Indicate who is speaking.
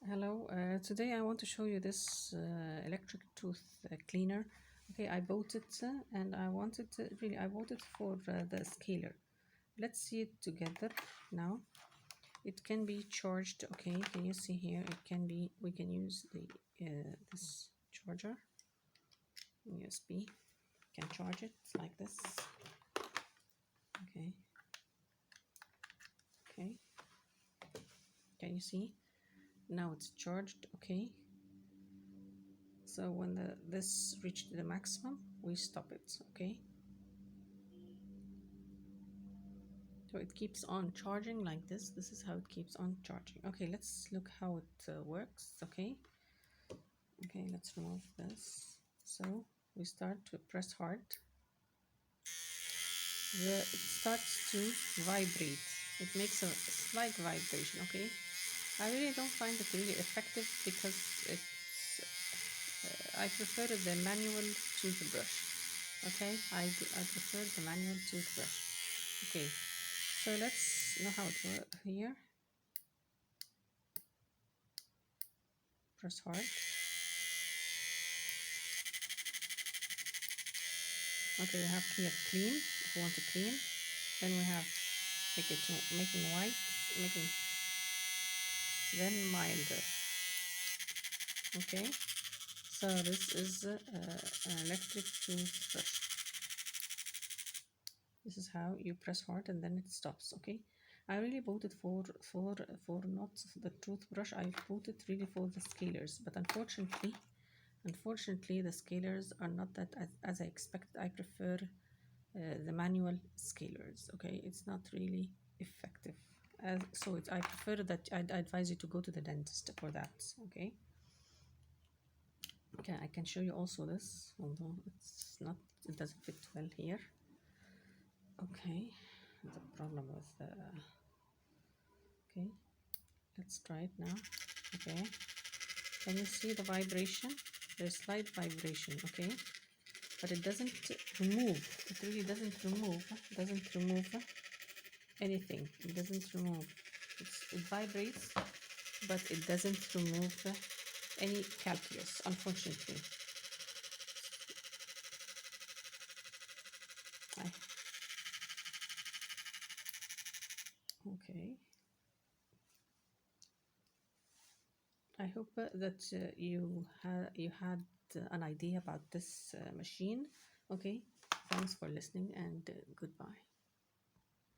Speaker 1: Hello, today I want to show you this electric tooth cleaner. Okay, I bought it and I wanted to I bought it for the scaler. Let's see it together now. It can be charged. Okay, can you see here? It can be, we can use the this charger, USB. Can charge it like this. Okay, okay. Can you see? Now it's charged. Okay. So when this reached the maximum, we stop it. Okay. So it keeps on charging like this. This is how it keeps on charging. Okay, let's look how it works. Okay. Okay, let's remove this. So we start to press hard. It starts to vibrate. It makes a slight vibration. Okay. I really don't find it really effective because I prefer the manual toothbrush. Okay, I prefer the manual toothbrush. Okay, so let's know how it works here. Press hard. Okay, we have here clean if you want to clean. Then we have making white, making then milder. Okay, so this is an electric toothbrush. This is how you press hard and then it stops. Okay, I really bought it for not the toothbrush. I bought it really for the scalers, but unfortunately the scalers are not that as I expected. I prefer the manual scalers. Okay, it's not really effective. So I prefer that. I advise you to go to the dentist for that. Okay. Okay, I can show you also this, although it doesn't fit well here. Okay, the problem with the. Okay, let's try it now. Okay, can you see the vibration? There's slight vibration. Okay, but it doesn't remove. It really doesn't remove. Anything. It doesn't remove. It vibrates, but it doesn't remove any calculus, unfortunately. Okay. I hope that you had an idea about this machine. Okay. Thanks for listening and goodbye.